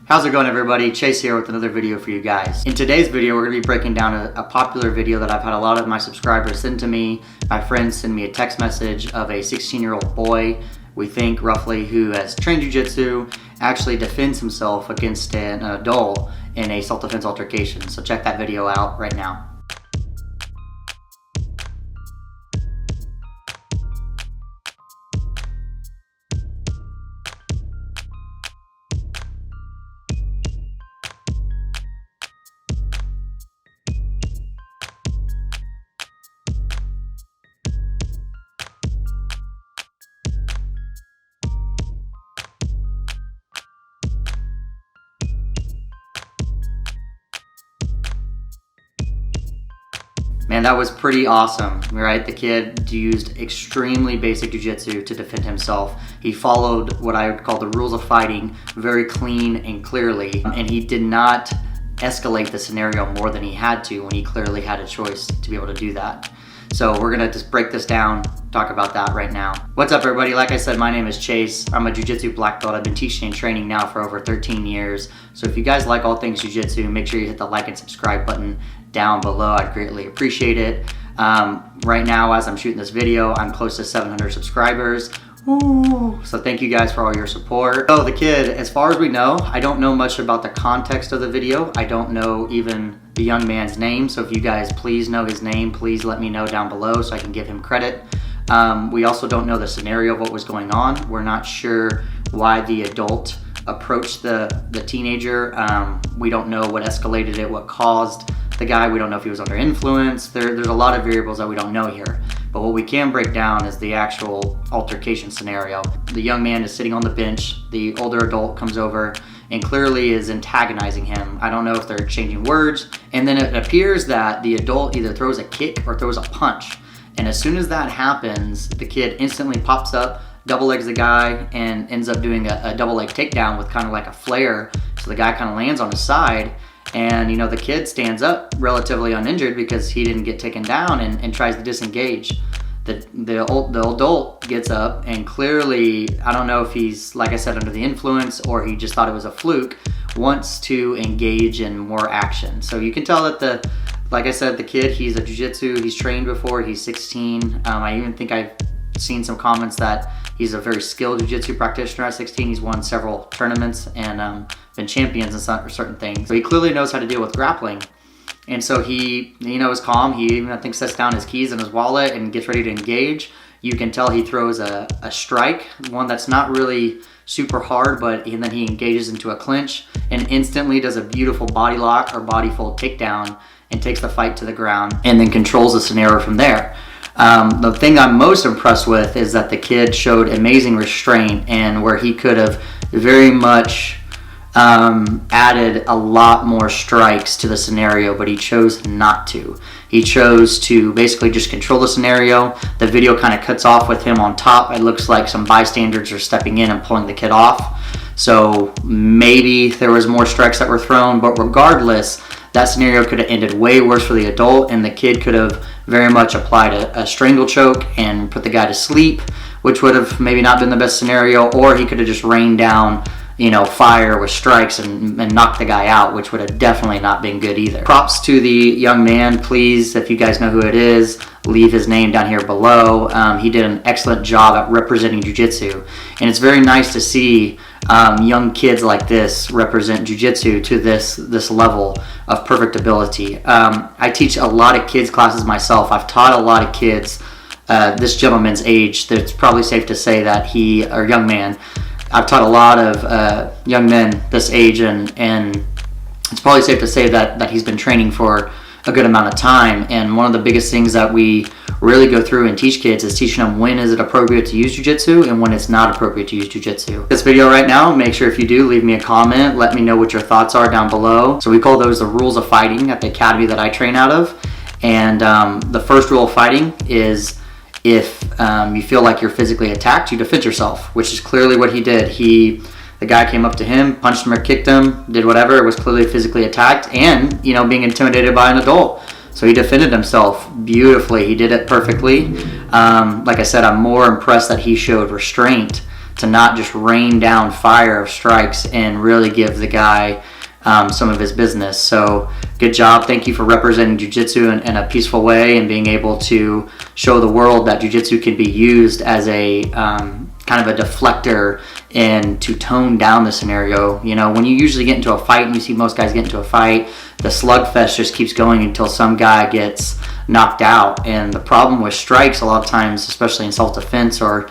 How's it going, everybody? Chase here with another video for you guys. In today's video, we're going to be breaking down a popular video that I've had a lot of my subscribers send to me. My friends send me a text message of a 16-year-old boy, we think roughly, who has trained jiu-jitsu, actually defends himself against an adult in a self-defense altercation. So check that video out right now. Man, that was pretty awesome, right? The kid used extremely basic jiu-jitsu to defend himself. He followed what I would call the rules of fighting very clean and clearly, and he did not escalate the scenario more than he had to when he clearly had a choice to be able to do that. So we're gonna just break this down, talk about that right now. What's up, everybody? Like I said, my name is Chase. I'm a jiu-jitsu black belt. I've been teaching and training now for over 13 years. So if you guys like all things jiu-jitsu, make sure you hit the like and subscribe button down below. I'd greatly appreciate it. Right now, as I'm shooting this video, I'm close to 700 subscribers. Ooh. So thank you guys for all your support. So the kid, as far as we know, I don't know much about the context of the video. I don't know even the young man's name. So if you guys please know his name, please let me know down below so I can give him credit. We also don't know the scenario of what was going on. We're not sure why the adult approached the teenager. We don't know what escalated it, what caused the guy. We don't know if he was under influence. There's a lot of variables that we don't know here. But what we can break down is the actual altercation scenario. The young man is sitting on the bench. The older adult comes over and clearly is antagonizing him. I don't know if they're exchanging words. And then it appears that the adult either throws a kick or throws a punch. And as soon as that happens, the kid instantly pops up, double legs the guy, and ends up doing a double leg takedown with kind of like a flare. So the guy kind of lands on his side. And you know, the kid stands up relatively uninjured because he didn't get taken down and tries to disengage. The adult gets up and clearly, I don't know if he's, like I said, under the influence or he just thought it was a fluke, wants to engage in more action. So you can tell that like I said, the kid, he's a jiu-jitsu, he's trained before, he's 16. I even think I've seen some comments that he's a very skilled jiu-jitsu practitioner at 16. He's won several tournaments and been champions in certain things. So he clearly knows how to deal with grappling. And so he, is calm. He even, I think, sets down his keys in his wallet and gets ready to engage. You can tell he throws a strike, one that's not really super hard, and then he engages into a clinch and instantly does a beautiful body lock or body fold takedown and takes the fight to the ground and then controls the scenario from there. The thing I'm most impressed with is that the kid showed amazing restraint, and where he could have very much added a lot more strikes to the scenario, but he chose not to. He chose to basically just control the scenario. The video kind of cuts off with him on top. It looks like some bystanders are stepping in and pulling the kid off. So maybe there was more strikes that were thrown, but regardless, that scenario could have ended way worse for the adult, and the kid could have very much applied a strangle choke and put the guy to sleep, which would have maybe not been the best scenario, or he could have just rained down fire with strikes and knocked the guy out, which would have definitely not been good either. Props to the young man. Please, if you guys know who it is, leave his name down here below. He did an excellent job at representing jiu-jitsu, and it's very nice to see young kids like this represent jiu-jitsu to this level of perfect ability. I teach a lot of kids classes myself. I've taught a lot of kids this gentleman's age. It's probably safe to say that young man. I've taught a lot of young men this age, and it's probably safe to say that he's been training for a good amount of time. And one of the biggest things that we really go through and teach kids is teaching them when is it appropriate to use jiu-jitsu and when it's not appropriate to use jiu-jitsu. This video right now, make sure if you do, leave me a comment. Let me know what your thoughts are down below. So we call those the rules of fighting at the academy that I train out of. And the first rule of fighting is if you feel like you're physically attacked, you defend yourself, which is clearly what he did. The guy came up to him, punched him or kicked him, did whatever, was clearly physically attacked and, being intimidated by an adult. So he defended himself beautifully. He did it perfectly. Like I said, I'm more impressed that he showed restraint to not just rain down fire of strikes and really give the guy some of his business. So good job. Thank you for representing jiu-jitsu in a peaceful way and being able to show the world that jiu-jitsu can be used as a kind of a deflector and to tone down the scenario. You know, when you usually get into a fight, and you see most guys get into a fight, the slugfest just keeps going until some guy gets knocked out. And the problem with strikes a lot of times, especially in self-defense or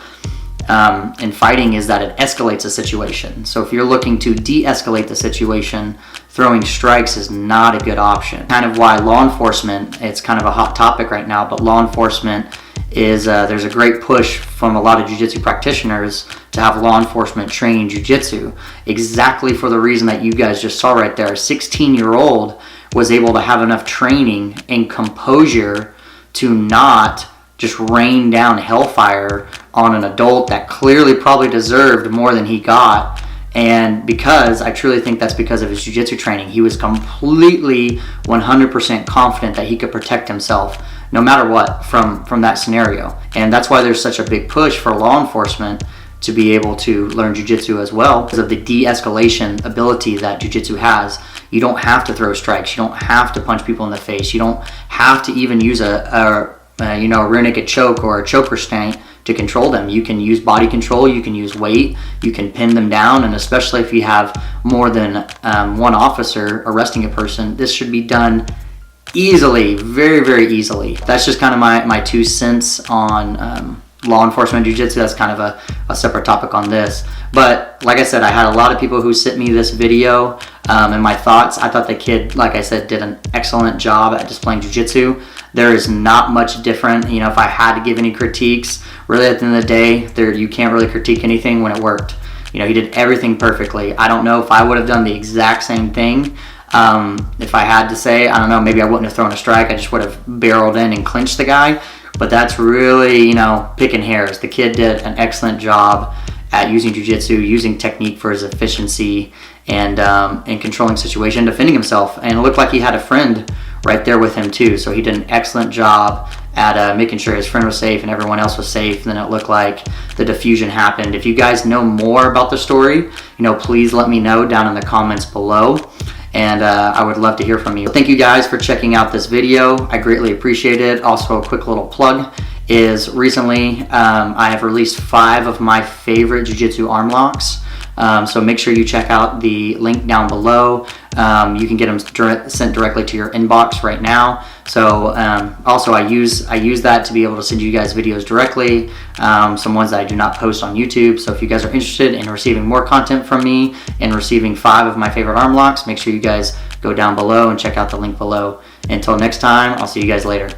in fighting, is that it escalates a situation. So if you're looking to de-escalate the situation, throwing strikes is not a good option. Kind of why law enforcement, it's kind of a hot topic right now, but law enforcement is, there's a great push from a lot of jiu-jitsu practitioners to have law enforcement train jiu-jitsu, exactly for the reason that you guys just saw right there. A 16-year-old was able to have enough training and composure to not just rain down hellfire on an adult that clearly probably deserved more than he got. And because I truly think that's because of his jiu-jitsu training. He was completely 100% confident that he could protect himself no matter what from that scenario. And that's why there's such a big push for law enforcement to be able to learn jiu-jitsu as well, because of the de-escalation ability that jiu-jitsu has. You don't have to throw strikes. You don't have to punch people in the face. You don't have to even use a rear naked choke or a choke restraint to control them. You can use body control, you can use weight, you can pin them down, and especially if you have more than one officer arresting a person, this should be done easily, very, very easily. That's just kind of my 2 cents on law enforcement jiu-jitsu. That's kind of a separate topic on this. But like I said, I had a lot of people who sent me this video and my thoughts. I thought the kid, like I said, did an excellent job at displaying jiu-jitsu. There is not much different. You know, if I had to give any critiques, really at the end of the day, you can't really critique anything when it worked. You know, he did everything perfectly. I don't know if I would have done the exact same thing. If I had to say, I don't know, maybe I wouldn't have thrown a strike. I just would have barreled in and clinched the guy. But that's really, you know, picking hairs. The kid did an excellent job at using jiu-jitsu, using technique for his efficiency, and controlling situation, defending himself. And it looked like he had a friend right there with him too. So he did an excellent job at making sure his friend was safe and everyone else was safe. And then it looked like the diffusion happened. If you guys know more about the story, you know, please let me know down in the comments below. And I would love to hear from you. Thank you guys for checking out this video. I greatly appreciate it. Also, a quick little plug is recently I have released 5 of my favorite jiu-jitsu arm locks. So make sure you check out the link down below. You can get them sent directly to your inbox right now. So also I use that to be able to send you guys videos directly, some ones that I do not post on YouTube. So if you guys are interested in receiving more content from me and receiving 5 of my favorite arm locks, make sure you guys go down below and check out the link below. Until next time, I'll see you guys later.